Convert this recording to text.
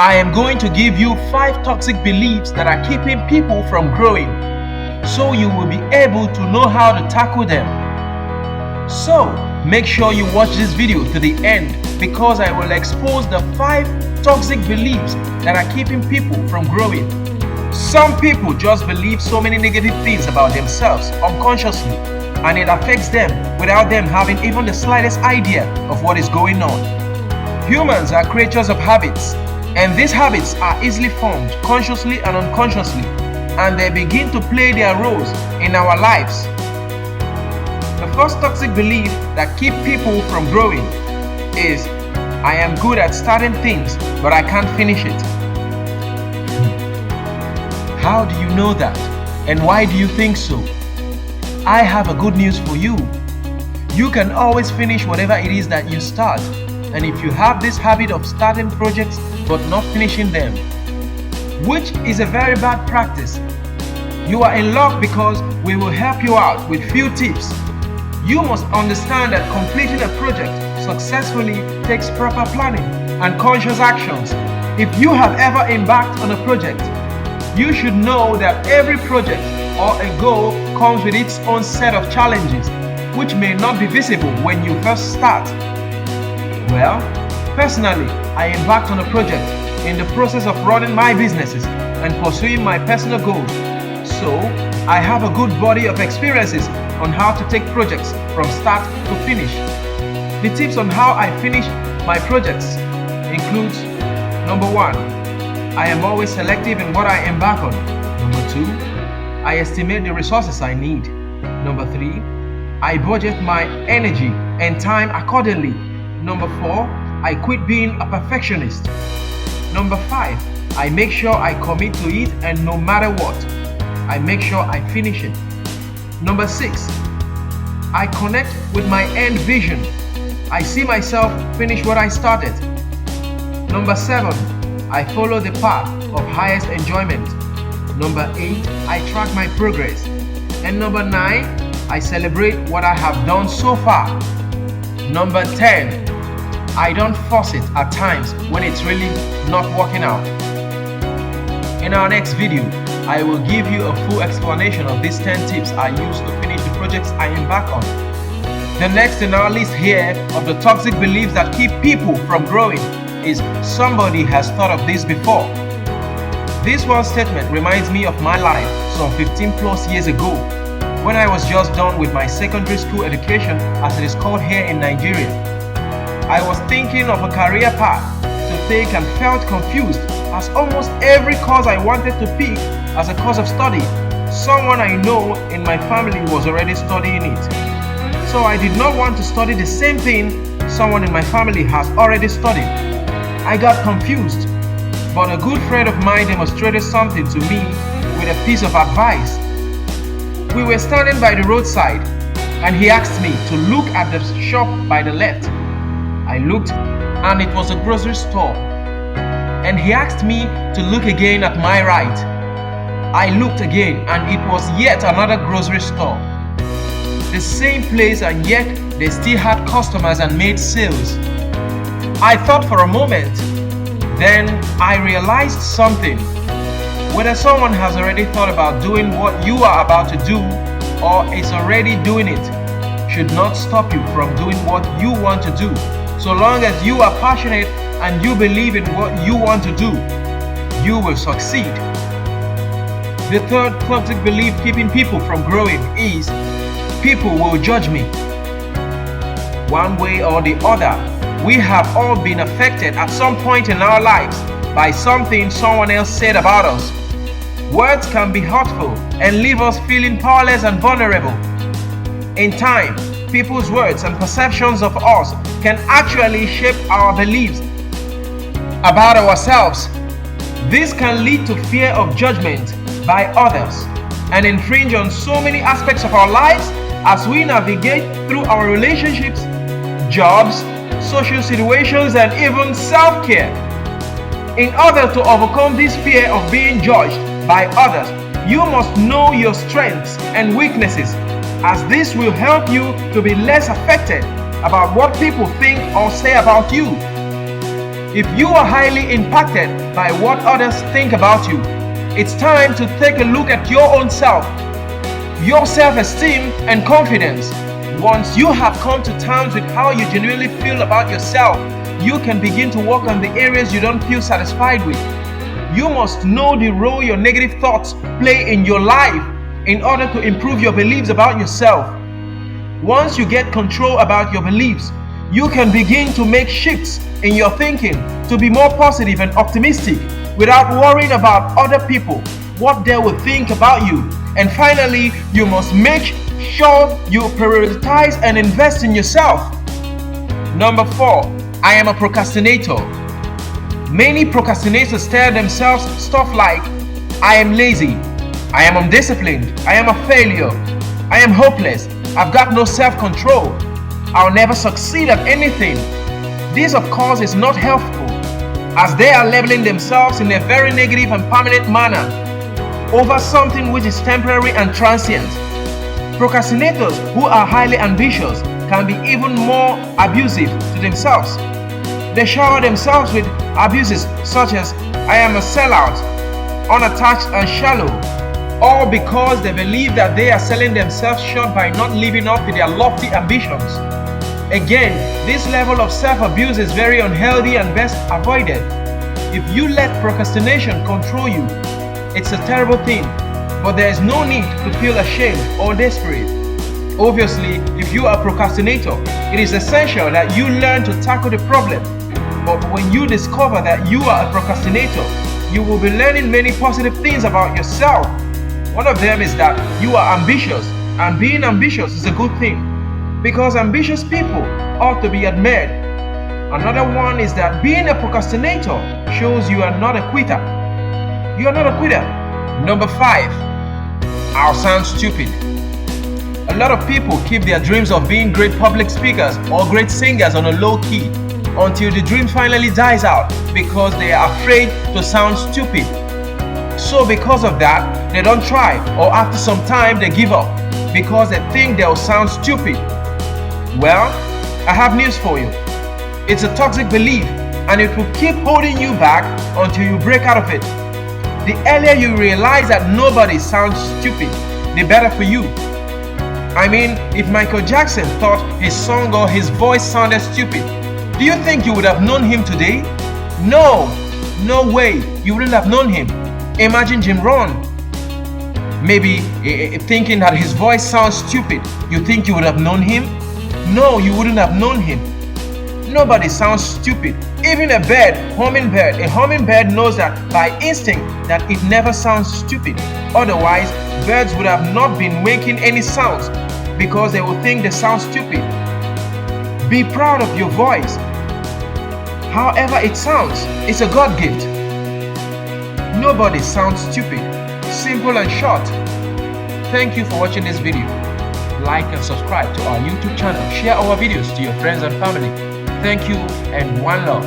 I am going to give you 5 toxic beliefs that are keeping people from growing, so you will be able to know how to tackle them. So, make sure you watch this video to the end because I will expose the 5 toxic beliefs that are keeping people from growing. Some people just believe so many negative things about themselves unconsciously, and it affects them without them having even the slightest idea of what is going on. Humans are creatures of habits, and these habits are easily formed consciously and unconsciously, and they begin to play their roles in our lives. The first toxic belief that keeps people from growing is, I am good at starting things, but I can't finish it. How do you know that? And why do you think so? I have a good news for you. You can always finish whatever it is that you start. And if you have this habit of starting projects but not finishing them, which is a very bad practice, you are in luck because we will help you out with few tips. You must understand that completing a project successfully takes proper planning and conscious actions. If you have ever embarked on a project, you should know that every project or a goal comes with its own set of challenges, which may not be visible when you first start. Well, personally, I embarked on a project in the process of running my businesses and pursuing my personal goals. So, I have a good body of experiences on how to take projects from start to finish. The tips on how I finish my projects includes: number 1, I am always selective in what I embark on. Number 2, I estimate the resources I need. Number 3, I budget my energy and time accordingly. Number 4, I quit being a perfectionist. Number 5, I make sure I commit to it, and no matter what, I make sure I finish it. Number 6, I connect with my end vision. I see myself finish what I started. Number 7, I follow the path of highest enjoyment. Number 8, I track my progress. And number 9, I celebrate what I have done so far. Number 10, I don't force it at times when it's really not working out. In our next video, I will give you a full explanation of these 10 tips I use to finish the projects I embark on. The next in our list here of the toxic beliefs that keep people from growing is, somebody has thought of this before. This one statement reminds me of my life some 15 plus years ago, when I was just done with my secondary school education, as it is called here in Nigeria. I was thinking of a career path to take and felt confused, as almost every course I wanted to pick as a course of study, someone I know in my family was already studying it. So I did not want to study the same thing someone in my family has already studied. I got confused, but a good friend of mine demonstrated something to me with a piece of advice. We were standing by the roadside, and he asked me to look at the shop by the left. I looked, and it was a grocery store. And he asked me to look again at my right. I looked again, and it was yet another grocery store. The same place, and yet they still had customers and made sales. I thought for a moment, then I realized something. Whether someone has already thought about doing what you are about to do, or is already doing it, should not stop you from doing what you want to do. So long as you are passionate and you believe in what you want to do, you will succeed. The third toxic belief keeping people from growing is, people will judge me. One way or the other, we have all been affected at some point in our lives by something someone else said about us. Words can be hurtful and leave us feeling powerless and vulnerable. In time, people's words and perceptions of us can actually shape our beliefs about ourselves. This can lead to fear of judgment by others and infringe on so many aspects of our lives as we navigate through our relationships, jobs, social situations, and even self-care. In order to overcome this fear of being judged by others, you must know your strengths and weaknesses, as this will help you to be less affected about what people think or say about you. If you are highly impacted by what others think about you, it's time to take a look at your own self, your self-esteem and confidence. Once you have come to terms with how you genuinely feel about yourself, you can begin to work on the areas you don't feel satisfied with. You must know the role your negative thoughts play in your life in order to improve your beliefs about yourself. Once you get control about your beliefs, you can begin to make shifts in your thinking to be more positive and optimistic without worrying about other people, what they will think about you. And finally, you must make sure you prioritize and invest in yourself. Number 4, I am a procrastinator. Many procrastinators tell themselves stuff like, I am lazy, I am undisciplined, I am a failure, I am hopeless, I've got no self-control, I'll never succeed at anything. This, of course, is not helpful, as they are labeling themselves in a very negative and permanent manner over something which is temporary and transient. Procrastinators who are highly ambitious can be even more abusive to themselves. They shower themselves with abuses such as, I am a sellout, unattached and shallow, all because they believe that they are selling themselves short by not living up to their lofty ambitions. Again, this level of self-abuse is very unhealthy and best avoided. If you let procrastination control you, it's a terrible thing, but there is no need to feel ashamed or desperate. Obviously, if you are a procrastinator, it is essential that you learn to tackle the problem. But when you discover that you are a procrastinator, you will be learning many positive things about yourself. One of them is that you are ambitious, and being ambitious is a good thing, because ambitious people ought to be admired. Another one is that being a procrastinator shows you are not a quitter. You are not a quitter. Number 5, I'll sound stupid. A lot of people keep their dreams of being great public speakers or great singers on a low key until the dream finally dies out because they are afraid to sound stupid. So because of that, they don't try, or after some time they give up because they think they'll sound stupid. Well, I have news for you. It's a toxic belief, and it will keep holding you back until you break out of it. The earlier you realize that nobody sounds stupid, the better for you. I mean, if Michael Jackson thought his song or his voice sounded stupid, do you think you would have known him today? No way, you wouldn't have known him. Imagine Jim Rohn. Maybe thinking that his voice sounds stupid, you think you would have known him? No, you wouldn't have known him. Nobody sounds stupid. Even a hummingbird knows that by instinct that it never sounds stupid. Otherwise, birds would have not been making any sounds because they would think they sound stupid. Be proud of your voice. However it sounds, it's a God gift. Nobody sounds stupid. Simple and short. Thank you for watching this video. Like and subscribe to our YouTube channel. Share our videos to your friends and family. Thank you and one love.